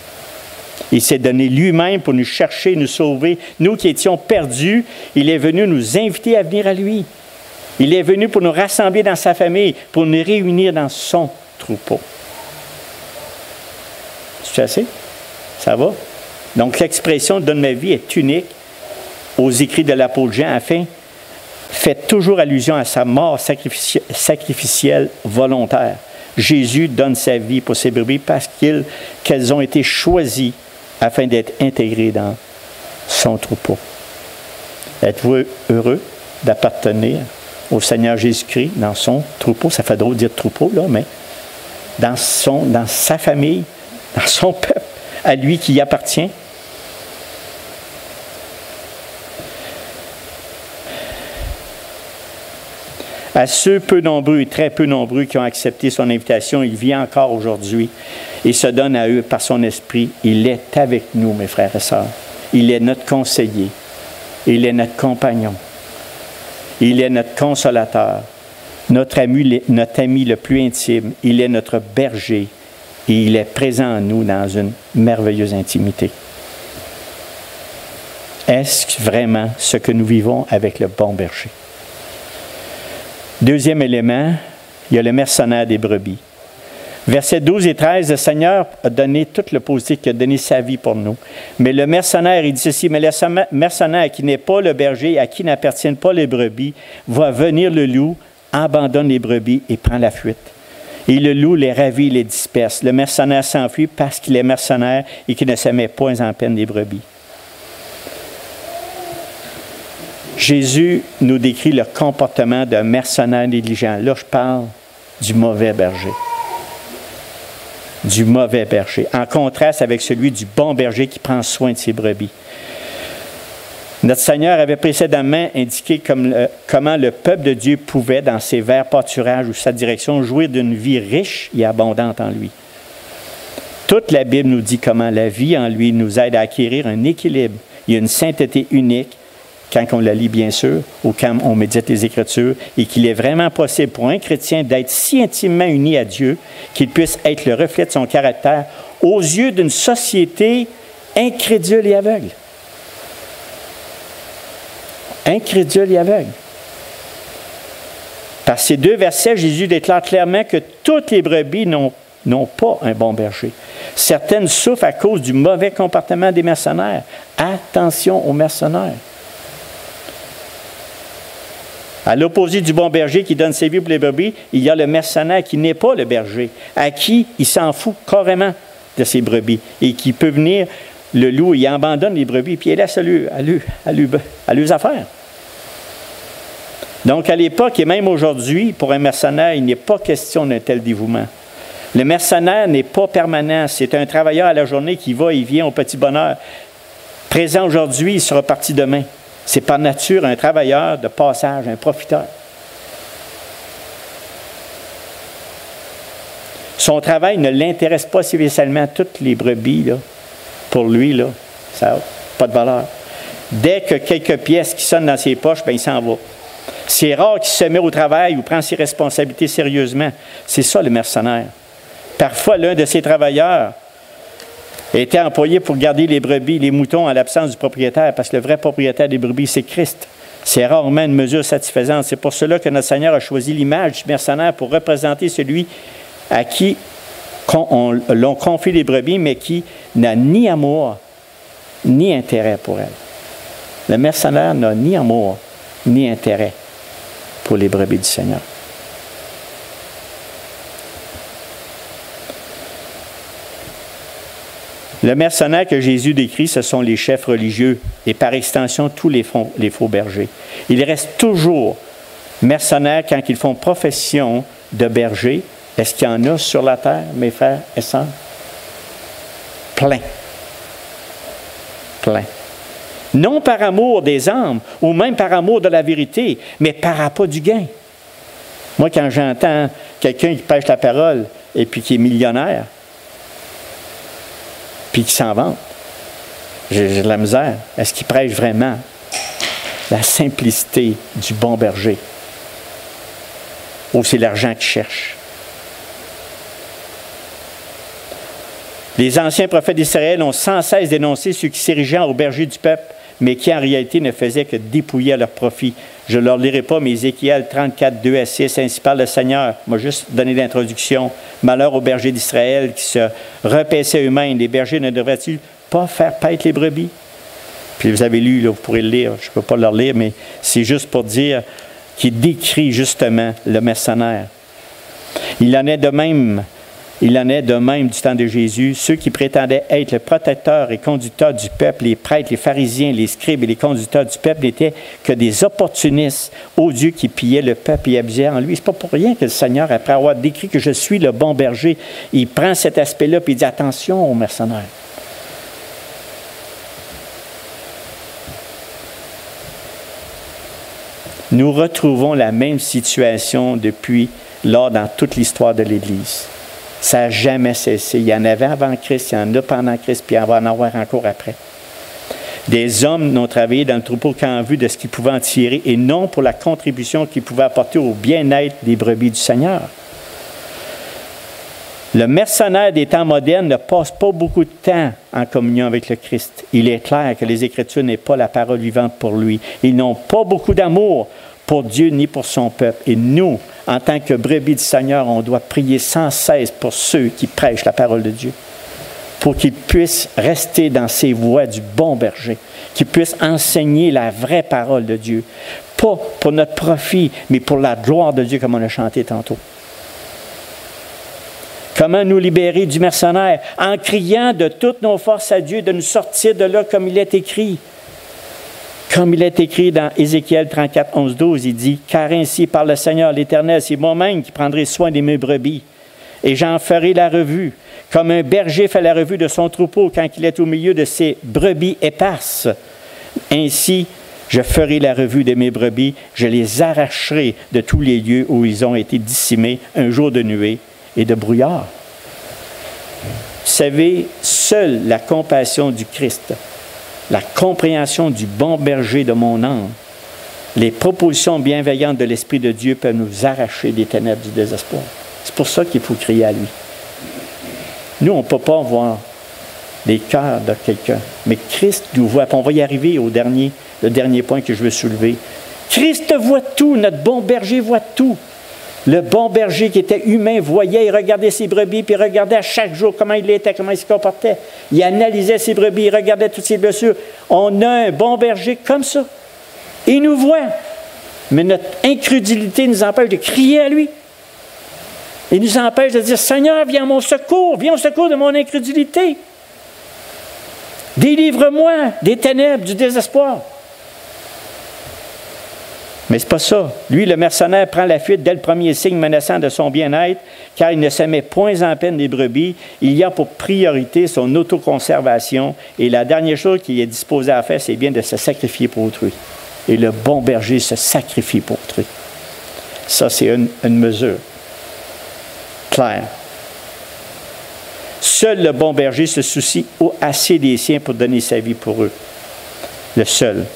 Il s'est donné lui-même pour nous chercher, nous sauver. Nous qui étions perdus, il est venu nous inviter à venir à lui. Il est venu pour nous rassembler dans sa famille, pour nous réunir dans son troupeau. C'est assez? Ça va? Donc l'expression « donne ma vie » est unique aux écrits de l'apôtre Jean, afin fait toujours allusion à sa mort sacrificielle volontaire. Jésus donne sa vie pour ses brebis parce qu'elles ont été choisies afin d'être intégrées dans son troupeau. Êtes-vous heureux d'appartenir au Seigneur Jésus-Christ dans son troupeau? Ça fait drôle de dire troupeau, là, mais dans sa famille, dans son peuple, à lui qui y appartient. À ceux peu nombreux et très peu nombreux qui ont accepté son invitation, il vit encore aujourd'hui et se donne à eux par son esprit. Il est avec nous, mes frères et sœurs. Il est notre conseiller. Il est notre compagnon. Il est notre consolateur, notre ami le plus intime. Il est notre berger et il est présent en nous dans une merveilleuse intimité. Est-ce vraiment ce que nous vivons avec le bon berger? Deuxième élément, il y a le mercenaire des brebis. Versets 12 et 13, le Seigneur a donné tout le positif, il a donné sa vie pour nous. Mais le mercenaire, il dit ceci, mais le mercenaire qui n'est pas le berger, à qui n'appartiennent pas les brebis, va venir le loup, abandonne les brebis et prend la fuite. Et le loup les ravit, les disperse. Le mercenaire s'enfuit parce qu'il est mercenaire et qu'il ne se met point en peine des brebis. Jésus nous décrit le comportement d'un mercenaire négligent. Là, je parle du mauvais berger. Du mauvais berger, en contraste avec celui du bon berger qui prend soin de ses brebis. Notre Seigneur avait précédemment indiqué comment le peuple de Dieu pouvait, dans ses verts pâturages ou sa direction, jouir d'une vie riche et abondante en lui. Toute la Bible nous dit comment la vie en lui nous aide à acquérir un équilibre et une sainteté unique quand on la lit, bien sûr, ou quand on médite les Écritures, et qu'il est vraiment possible pour un chrétien d'être si intimement uni à Dieu qu'il puisse être le reflet de son caractère aux yeux d'une société incrédule et aveugle. Incrédule et aveugle. Par ces deux versets, Jésus déclare clairement que toutes les brebis n'ont pas un bon berger. Certaines souffrent à cause du mauvais comportement des mercenaires. Attention aux mercenaires. À l'opposé du bon berger qui donne ses vies pour les brebis, il y a le mercenaire qui n'est pas le berger, à qui il s'en fout carrément de ses brebis et qui peut venir le loup, il abandonne les brebis puis il laisse à leurs affaires. Donc à l'époque et même aujourd'hui, pour un mercenaire, il n'est pas question d'un tel dévouement. Le mercenaire n'est pas permanent, c'est un travailleur à la journée qui va et vient au petit bonheur. Présent aujourd'hui, il sera parti demain. C'est par nature un travailleur de passage, un profiteur. Son travail ne l'intéresse pas spécialement. Toutes les brebis, là, pour lui, là, ça n'a pas de valeur. Dès que quelques pièces qui sonnent dans ses poches, bien, il s'en va. C'est rare qu'il se met au travail ou prend ses responsabilités sérieusement. C'est ça le mercenaire. Parfois, l'un de ces travailleurs était employé pour garder les brebis, les moutons à l'absence du propriétaire, parce que le vrai propriétaire des brebis, c'est Christ. C'est rarement une mesure satisfaisante. C'est pour cela que notre Seigneur a choisi l'image du mercenaire pour représenter celui à qui l'on confie les brebis, mais qui n'a ni amour, ni intérêt pour elles. Le mercenaire n'a ni amour, ni intérêt pour les brebis du Seigneur. Le mercenaire que Jésus décrit, ce sont les chefs religieux et par extension tous les faux bergers. Ils restent toujours mercenaires quand ils font profession de berger. Est-ce qu'il y en a sur la terre, mes frères et sœurs? Plein. Plein. Non par amour des âmes ou même par amour de la vérité, mais par appât du gain. Moi, quand j'entends quelqu'un qui prêche la parole et puis qui est millionnaire, puis qui s'en vante, j'ai de la misère. Est-ce qu'il prêche vraiment la simplicité du bon berger? Ou c'est l'argent qu'il cherche? Les anciens prophètes d'Israël ont sans cesse dénoncé ceux qui s'érigeaient au berger du peuple, mais qui en réalité ne faisaient que dépouiller à leur profit. Je ne leur lirai pas, mais Ézéchiel 34, 2 à 6, ainsi parle le Seigneur. Moi, juste donner l'introduction. Malheur aux bergers d'Israël qui se repaissaient eux-mêmes. Les bergers ne devraient-ils pas faire paître les brebis? Puis vous avez lu, là, vous pourrez le lire, je ne peux pas le lire, mais c'est juste pour dire qu'il décrit justement le mercenaire. Il en est de même Il en est de même du temps de Jésus. Ceux qui prétendaient être le protecteur et conducteur du peuple, les prêtres, les pharisiens, les scribes et les conducteurs du peuple n'étaient que des opportunistes, odieux qui pillaient le peuple et abusaient en lui. Ce n'est pas pour rien que le Seigneur, après avoir décrit que je suis le bon berger, il prend cet aspect-là et il dit attention aux mercenaires. Nous retrouvons la même situation depuis lors dans toute l'histoire de l'Église. Ça n'a jamais cessé. Il y en avait avant Christ, il y en a pendant Christ, puis il va en avoir encore après. Des hommes n'ont travaillé dans le troupeau qu'en vue de ce qu'ils pouvaient en tirer et non pour la contribution qu'ils pouvaient apporter au bien-être des brebis du Seigneur. Le mercenaire des temps modernes ne passe pas beaucoup de temps en communion avec le Christ. Il est clair que les Écritures n'est pas la parole vivante pour lui. Ils n'ont pas beaucoup d'amour pour Dieu ni pour son peuple. Et nous, en tant que brebis du Seigneur, on doit prier sans cesse pour ceux qui prêchent la parole de Dieu, pour qu'ils puissent rester dans ces voies du bon berger, qu'ils puissent enseigner la vraie parole de Dieu, pas pour notre profit, mais pour la gloire de Dieu, comme on a chanté tantôt. Comment nous libérer du mercenaire? En criant de toutes nos forces à Dieu de nous sortir de là comme il est écrit. Comme il est écrit dans Ézéchiel 34, 11, 12, il dit « Car ainsi par le Seigneur l'Éternel, c'est moi-même qui prendrai soin de mes brebis, et j'en ferai la revue, comme un berger fait la revue de son troupeau quand il est au milieu de ses brebis éparses. Ainsi, je ferai la revue de mes brebis, je les arracherai de tous les lieux où ils ont été dissimés un jour de nuée et de brouillard. » Vous savez, seule la compassion du Christ, la compréhension du bon berger de mon âme, les propositions bienveillantes de l'Esprit de Dieu peuvent nous arracher des ténèbres du désespoir. C'est pour ça qu'il faut crier à lui. Nous, on ne peut pas voir les cœurs de quelqu'un, mais Christ nous voit. On va y arriver le dernier point que je veux soulever. Christ voit tout, notre bon berger voit tout. Le bon berger qui était humain voyait, il regardait ses brebis, puis il regardait à chaque jour comment il était, comment il se comportait. Il analysait ses brebis, il regardait toutes ses blessures. On a un bon berger comme ça. Il nous voit. Mais notre incrédulité nous empêche de crier à lui. Il nous empêche de dire, Seigneur, viens au secours de mon incrédulité. Délivre-moi des ténèbres, du désespoir. Mais ce n'est pas ça. Lui, le mercenaire, prend la fuite dès le premier signe menaçant de son bien-être, car il ne se met point en peine des brebis. Il y a pour priorité son autoconservation. Et la dernière chose qu'il est disposé à faire, c'est bien de se sacrifier pour autrui. Et le bon berger se sacrifie pour autrui. Ça, c'est une mesure claire. Seul le bon berger se soucie assez des siens pour donner sa vie pour eux. Le seul.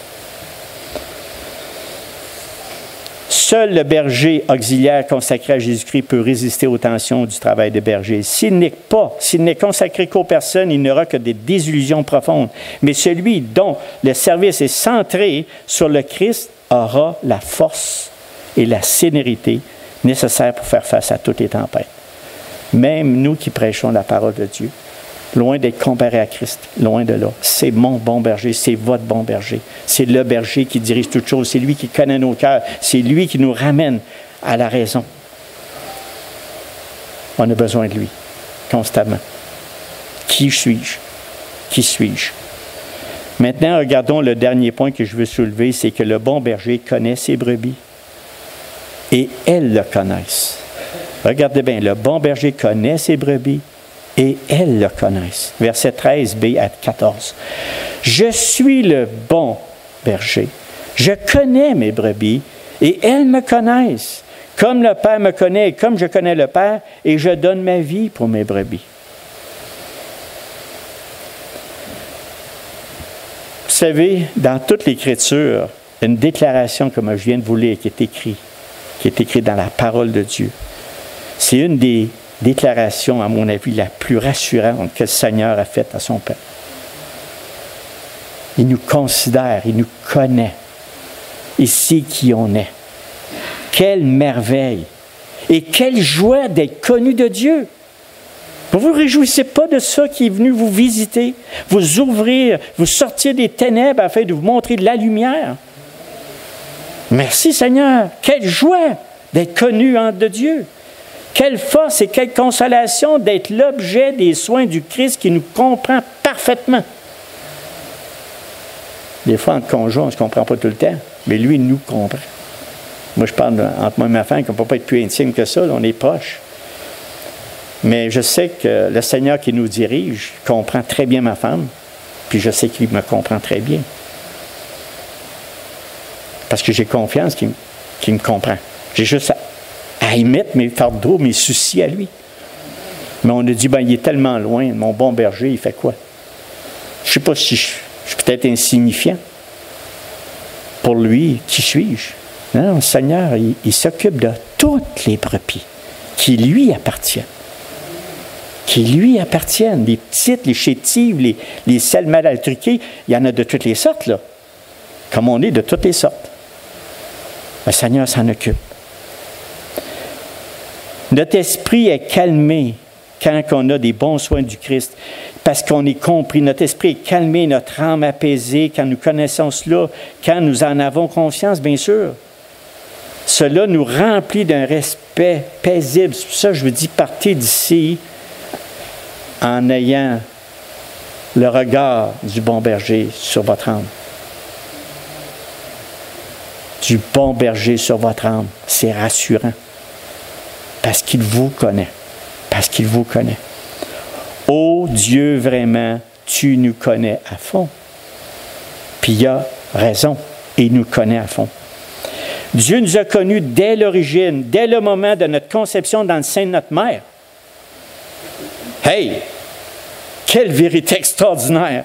Seul le berger auxiliaire consacré à Jésus-Christ peut résister aux tensions du travail de berger. S'il n'est consacré qu'aux personnes, il n'aura que des désillusions profondes. Mais celui dont le service est centré sur le Christ aura la force et la sérénité nécessaires pour faire face à toutes les tempêtes. Même nous qui prêchons la parole de Dieu, loin d'être comparés à Christ, loin de là. C'est mon bon berger, c'est votre bon berger. C'est le berger qui dirige toutes choses, c'est lui qui connaît nos cœurs, c'est lui qui nous ramène à la raison. On a besoin de lui, constamment. Qui suis-je? Qui suis-je? Maintenant, regardons le dernier point que je veux soulever, c'est que le bon berger connaît ses brebis et elles le connaissent. Regardez bien, le bon berger connaît ses brebis et elles le connaissent. Verset 13b à 14. Je suis le bon berger. Je connais mes brebis et elles me connaissent. Comme le Père me connaît et comme je connais le Père, et je donne ma vie pour mes brebis. Vous savez, dans toute l'Écriture, une déclaration comme je viens de vous lire qui est écrite dans la parole de Dieu. C'est une des déclarations, à mon avis, la plus rassurante que le Seigneur a faite à son peuple. Il nous considère, il nous connaît. Il sait qui on est. Quelle merveille! Et quelle joie d'être connu de Dieu! Vous ne vous réjouissez pas de ça qui est venu vous visiter, vous ouvrir, vous sortir des ténèbres afin de vous montrer de la lumière? Merci Seigneur! Quelle joie d'être connu de Dieu! Quelle force et quelle consolation d'être l'objet des soins du Christ qui nous comprend parfaitement. Des fois, entre conjoints, on ne se comprend pas tout le temps, mais lui, il nous comprend. Moi, je parle entre moi et ma femme qu'on ne peut pas être plus intime que ça, là, on est proches. Mais je sais que le Seigneur qui nous dirige comprend très bien ma femme, puis je sais qu'il me comprend très bien. Parce que j'ai confiance qu'il me comprend. J'ai juste à y mettre mes fardeaux, mes soucis à lui. Mais on a dit, il est tellement loin, mon bon berger, il fait quoi? Je ne sais pas si je suis peut-être insignifiant. Pour lui, qui suis-je? Non, le Seigneur, il s'occupe de toutes les brebis qui lui appartiennent. Qui lui appartiennent. Les petites, les chétives, les selles mal altriquées, il y en a de toutes les sortes, là. Comme on est de toutes les sortes. Le Seigneur s'en occupe. Notre esprit est calmé quand on a des bons soins du Christ, parce qu'on est compris. Notre esprit est calmé, notre âme apaisée, quand nous connaissons cela, quand nous en avons conscience, bien sûr. Cela nous remplit d'un respect paisible. C'est pour ça que je vous dis, partez d'ici en ayant le regard du bon berger sur votre âme. Du bon berger sur votre âme. C'est rassurant. Parce qu'il vous connaît. Parce qu'il vous connaît. Oh Dieu, vraiment, tu nous connais à fond. Puis il a raison. Et il nous connaît à fond. Dieu nous a connus dès l'origine, dès le moment de notre conception dans le sein de notre mère. Hey! Quelle vérité extraordinaire!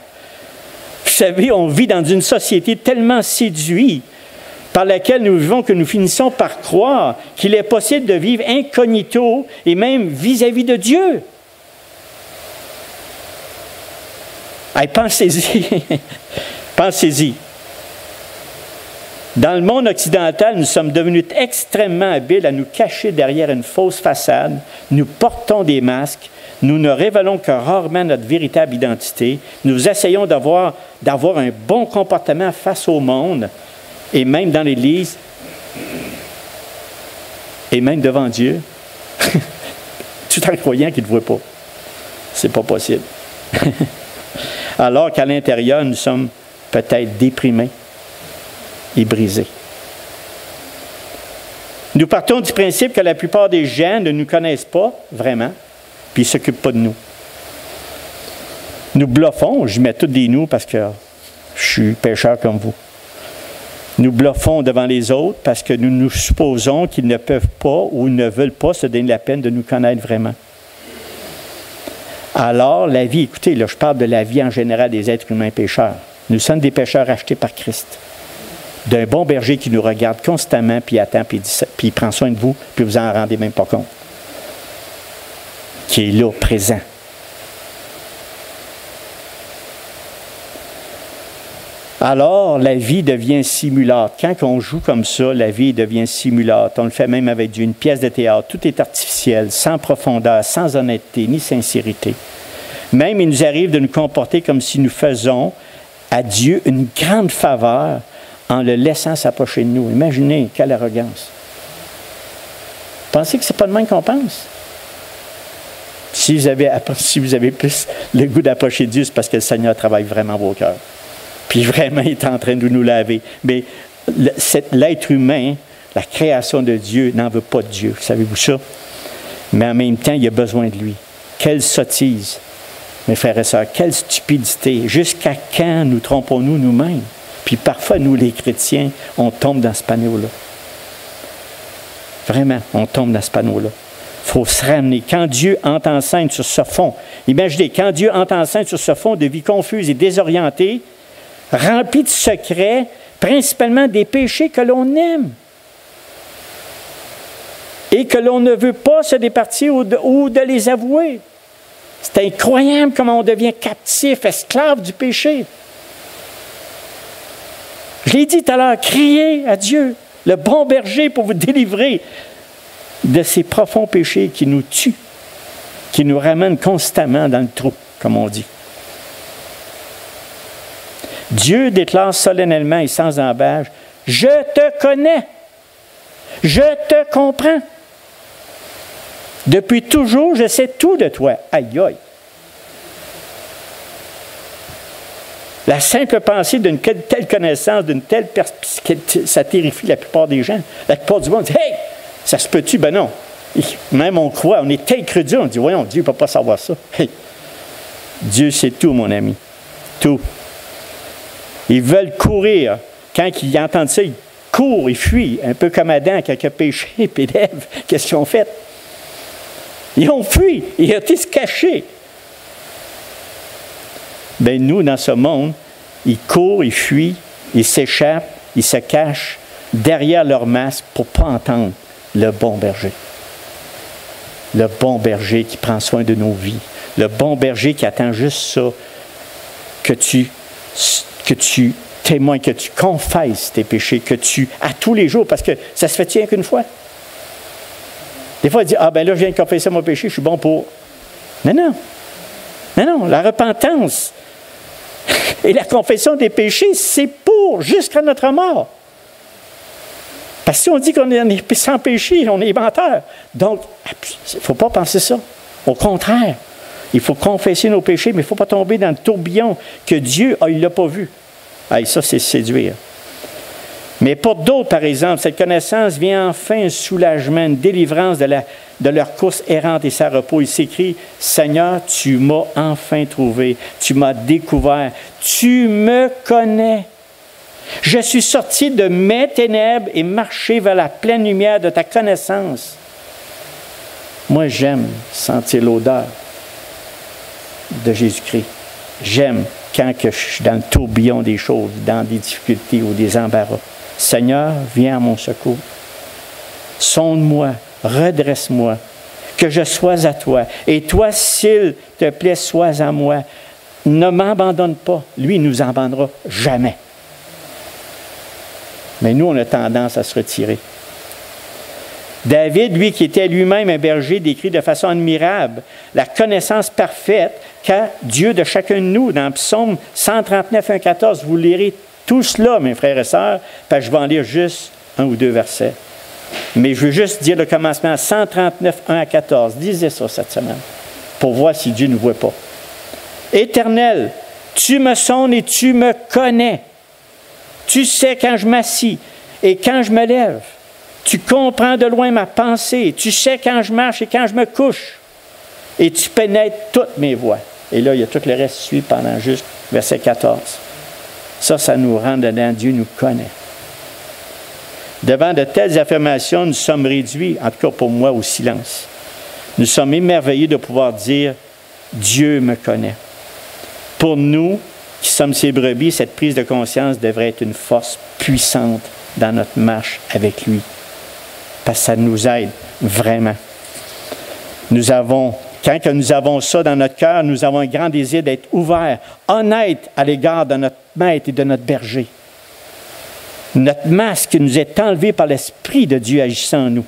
Vous savez, on vit dans une société tellement séduite par laquelle nous vivons que nous finissons par croire qu'il est possible de vivre incognito et même vis-à-vis de Dieu. Hey, pensez-y. Pensez-y. Dans le monde occidental, nous sommes devenus extrêmement habiles à nous cacher derrière une fausse façade. Nous portons des masques. Nous ne révélons que rarement notre véritable identité. Nous essayons d'avoir un bon comportement face au monde, et même dans l'Église, et même devant Dieu, tout en croyant qu'il ne te voit pas. C'est pas possible. Alors qu'à l'intérieur, nous sommes peut-être déprimés et brisés. Nous partons du principe que la plupart des gens ne nous connaissent pas vraiment, puis ils ne s'occupent pas de nous. Nous bluffons, je mets tous des nous parce que je suis pécheur comme vous. Nous bluffons devant les autres parce que nous supposons qu'ils ne peuvent pas ou ne veulent pas se donner la peine de nous connaître vraiment. Alors, la vie, écoutez, là, je parle de la vie en général des êtres humains pécheurs. Nous sommes des pécheurs achetés par Christ. D'un bon berger qui nous regarde constamment, puis attend, puis il prend soin de vous, puis vous en rendez même pas compte. Qui est là, présent. Alors, la vie devient simulate. Quand on joue comme ça, la vie devient simulate. On le fait même avec Dieu, une pièce de théâtre. Tout est artificiel, sans profondeur, sans honnêteté, ni sincérité. Même, il nous arrive de nous comporter comme si nous faisons à Dieu une grande faveur en le laissant s'approcher de nous. Imaginez, quelle arrogance. Pensez que ce n'est pas de même qu'on pense? Si vous avez plus le goût d'approcher de Dieu, c'est parce que le Seigneur travaille vraiment vos cœurs. Puis vraiment, il est en train de nous laver. Mais l'être humain, la création de Dieu, n'en veut pas de Dieu. Savez-vous ça? Mais en même temps, il a besoin de lui. Quelle sottise, mes frères et sœurs, quelle stupidité. Jusqu'à quand nous trompons-nous nous-mêmes? Puis parfois, nous, les chrétiens, on tombe dans ce panneau-là. Vraiment, on tombe dans ce panneau-là. Il faut se ramener. Quand Dieu entre en scène sur ce fond, imaginez, quand Dieu entre en scène sur ce fond de vie confuse et désorientée, rempli de secrets, principalement des péchés que l'on aime et que l'on ne veut pas se départir ou de les avouer. C'est incroyable comment on devient captif, esclave du péché. Je l'ai dit tout à l'heure, criez à Dieu, le bon berger, pour vous délivrer de ces profonds péchés qui nous tuent, qui nous ramènent constamment dans le trou, comme on dit. Dieu déclare solennellement et sans embâche, « Je te connais, je te comprends. » Depuis toujours, je sais tout de toi. Aïe, aïe. La simple pensée d'une telle connaissance, d'une telle perspective, ça terrifie la plupart des gens. La plupart du monde dit « Hey, ça se peut-tu? » Ben non. Même on croit, on est incrédule, on dit « Voyons, Dieu ne peut pas savoir ça. » Hey, Dieu sait tout, mon ami. Tout. Ils veulent courir. Quand ils entendent ça, ils courent, ils fuient. Un peu comme Adam, quand il a péché, puis Ève, qu'est-ce qu'ils ont fait? Ils ont fui. Ils ont été se cacher. Bien, nous, dans ce monde, ils courent, ils fuient, ils s'échappent, ils se cachent derrière leur masque pour ne pas entendre le bon berger. Le bon berger qui prend soin de nos vies. Le bon berger qui attend juste ça, que tu témoignes, que tu confesses tes péchés, que tu, à tous les jours, parce que ça se fait rien qu'une fois. Des fois, il dit, ah ben là, je viens de confesser mon péché, je suis bon pour... Mais non. Mais non, la repentance et la confession des péchés, c'est pour jusqu'à notre mort. Parce que si on dit qu'on est sans péché, on est menteur. Donc, il ne faut pas penser ça. Au contraire, il faut confesser nos péchés, mais il ne faut pas tomber dans le tourbillon que Dieu, il ne l'a pas vu. Ah, ça, c'est séduire. Mais pour d'autres, par exemple, cette connaissance vient enfin un soulagement, une délivrance de leur course errante et sans repos. Il s'écrit, « Seigneur, tu m'as enfin trouvé, tu m'as découvert, tu me connais. Je suis sorti de mes ténèbres et marché vers la pleine lumière de ta connaissance. » Moi, j'aime sentir l'odeur de Jésus-Christ. J'aime quand que je suis dans le tourbillon des choses, dans des difficultés ou des embarras. Seigneur, viens à mon secours. Sonde-moi, redresse-moi, que je sois à toi. Et toi, s'il te plaît, sois à moi. Ne m'abandonne pas. Lui, il ne nous abandonnera jamais. Mais nous, on a tendance à se retirer. David, lui, qui était lui-même un berger, décrit de façon admirable la connaissance parfaite qu'a Dieu de chacun de nous. Dans Psaume 139, 1, 14, vous lirez tout cela, mes frères et sœurs, parce que je vais en lire juste un ou deux versets. Mais je veux juste dire le commencement, 139, 1 à 14. Lisez ça cette semaine, pour voir si Dieu ne voit pas. Éternel, tu me sondes et tu me connais. Tu sais quand je m'assis et quand je me lève. Tu comprends de loin ma pensée. Tu sais quand je marche et quand je me couche. Et tu pénètres toutes mes voies. Et là, il y a tout le reste qui suit pendant juste verset 14. Ça nous rend dedans. Dieu nous connaît. Devant de telles affirmations, nous sommes réduits, en tout cas pour moi, au silence. Nous sommes émerveillés de pouvoir dire « Dieu me connaît ». Pour nous, qui sommes ses brebis, cette prise de conscience devrait être une force puissante dans notre marche avec lui. Parce que ça nous aide vraiment. Quand nous avons ça dans notre cœur, nous avons un grand désir d'être ouverts, honnêtes à l'égard de notre maître et de notre berger. Notre masque nous est enlevé par l'Esprit de Dieu agissant en nous.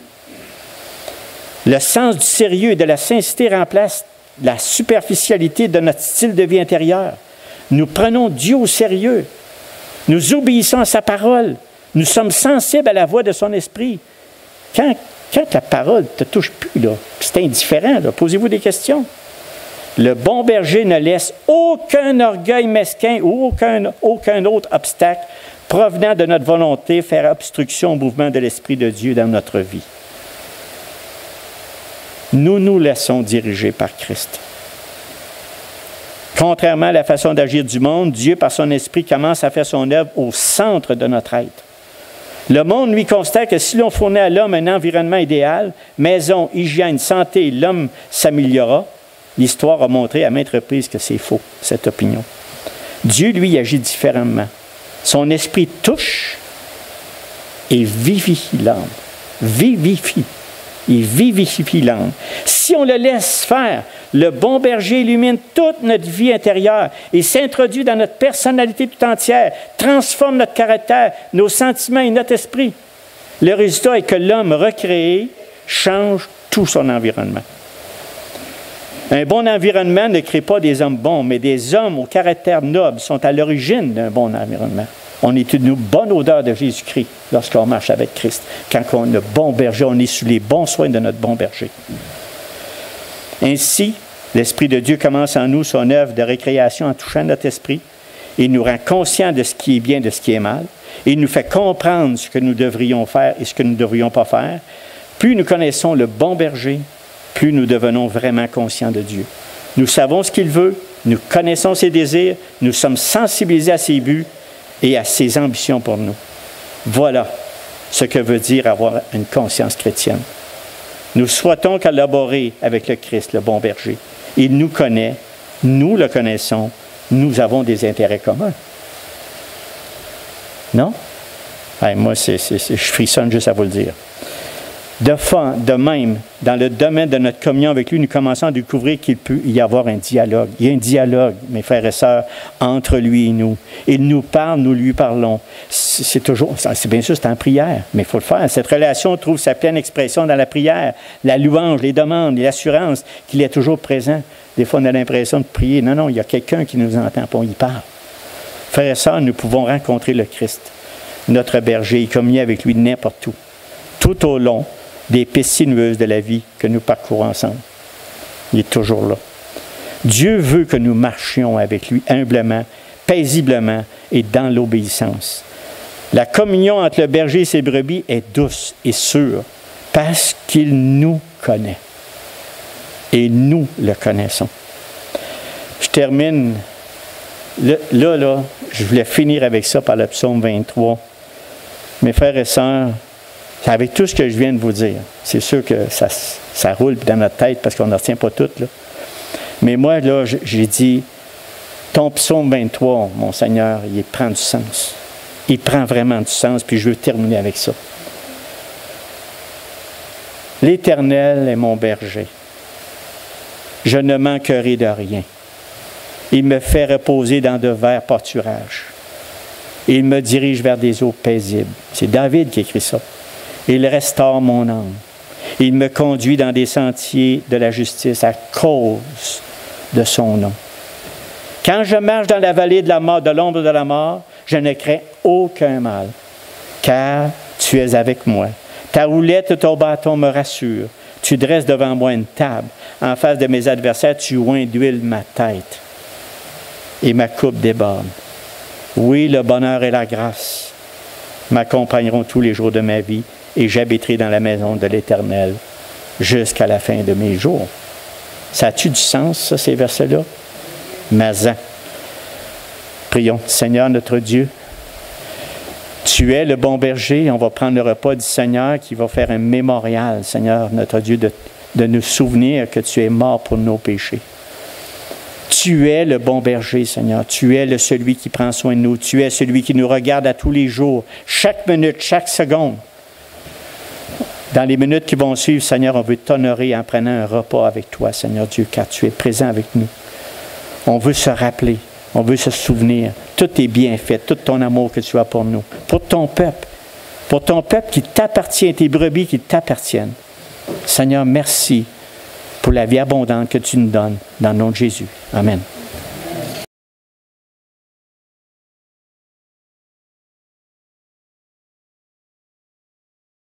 Le sens du sérieux et de la sincérité remplace la superficialité de notre style de vie intérieur. Nous prenons Dieu au sérieux. Nous obéissons à sa parole. Nous sommes sensibles à la voix de son esprit. Quand la parole ne te touche plus, là, c'est indifférent, là, posez-vous des questions. Le bon berger ne laisse aucun orgueil mesquin ou aucun autre obstacle provenant de notre volonté faire obstruction au mouvement de l'Esprit de Dieu dans notre vie. Nous nous laissons diriger par Christ. Contrairement à la façon d'agir du monde, Dieu, par son Esprit, commence à faire son œuvre au centre de notre être. Le monde, lui, constate que si l'on fournit à l'homme un environnement idéal, maison, hygiène, santé, l'homme s'améliorera. L'histoire a montré à maintes reprises que c'est faux, cette opinion. Dieu, lui, agit différemment. Son esprit touche et vivifie l'âme. Il vivifie l'âme. Si on le laisse faire, le bon berger illumine toute notre vie intérieure et s'introduit dans notre personnalité tout entière, transforme notre caractère, nos sentiments et notre esprit. Le résultat est que l'homme recréé change tout son environnement. Un bon environnement ne crée pas des hommes bons, mais des hommes au caractère noble sont à l'origine d'un bon environnement. On est une bonne odeur de Jésus-Christ lorsqu'on marche avec Christ. Quand on est bon berger, on est sous les bons soins de notre bon berger. Ainsi, l'Esprit de Dieu commence en nous son œuvre de récréation en touchant notre esprit. Il nous rend conscients de ce qui est bien, de ce qui est mal. Il nous fait comprendre ce que nous devrions faire et ce que nous ne devrions pas faire. Plus nous connaissons le bon berger, plus nous devenons vraiment conscients de Dieu. Nous savons ce qu'il veut, nous connaissons ses désirs, nous sommes sensibilisés à ses buts et à ses ambitions pour nous. Voilà ce que veut dire avoir une conscience chrétienne. Nous souhaitons collaborer avec le Christ, le bon berger. Il nous connaît, nous le connaissons, nous avons des intérêts communs. Non? Hey, moi, je frissonne juste à vous le dire. De même, dans le domaine de notre communion avec lui, nous commençons à découvrir qu'il peut y avoir un dialogue. Il y a un dialogue, mes frères et sœurs, entre lui et nous. Il nous parle, nous lui parlons. C'est bien sûr, c'est en prière, mais il faut le faire. Cette relation trouve sa pleine expression dans la prière, la louange, les demandes, l'assurance qu'il est toujours présent. Des fois, on a l'impression de prier. Non, il y a quelqu'un qui nous entend, puis on y parle. Frères et sœurs, nous pouvons rencontrer le Christ, notre berger, et communier avec lui n'importe où, tout au long des pistes sinueuses de la vie que nous parcourons ensemble. Il est toujours là. Dieu veut que nous marchions avec lui humblement, paisiblement et dans l'obéissance. La communion entre le berger et ses brebis est douce et sûre parce qu'il nous connaît. Et nous le connaissons. Je termine. Là, je voulais finir avec ça par le psaume 23. Mes frères et sœurs, avec tout ce que je viens de vous dire, c'est sûr que ça roule dans notre tête parce qu'on ne retient pas tout. Là. Mais moi, là, j'ai dit, ton psaume 23, mon Seigneur, il prend du sens. Il prend vraiment du sens, puis je veux terminer avec ça. L'Éternel est mon berger. Je ne manquerai de rien. Il me fait reposer dans de verts pâturages. Il me dirige vers des eaux paisibles. C'est David qui écrit ça. Il restaure mon âme. Il me conduit dans des sentiers de la justice à cause de son nom. Quand je marche dans la vallée de la mort, de l'ombre de la mort, je ne crains aucun mal, car tu es avec moi. Ta houlette et ton bâton me rassurent. Tu dresses devant moi une table. En face de mes adversaires, tu oins d'huile ma tête. Et ma coupe déborde. Oui, le bonheur et la grâce m'accompagneront tous les jours de ma vie et j'habiterai dans la maison de l'Éternel jusqu'à la fin de mes jours. Ça a-tu du sens, ça, ces versets-là? Mais prions. Seigneur notre Dieu, tu es le bon berger. On va prendre le repas du Seigneur qui va faire un mémorial, Seigneur notre Dieu, de nous souvenir que tu es mort pour nos péchés. Tu es le bon berger, Seigneur. Tu es celui qui prend soin de nous. Tu es celui qui nous regarde à tous les jours, chaque minute, chaque seconde. Dans les minutes qui vont suivre, Seigneur, on veut t'honorer en prenant un repas avec toi, Seigneur Dieu, car tu es présent avec nous. On veut se rappeler, on veut se souvenir. Tout est bien fait, tout ton amour que tu as pour nous, pour ton peuple qui t'appartient, tes brebis qui t'appartiennent. Seigneur, merci pour la vie abondante que tu nous donnes dans le nom de Jésus. Amen.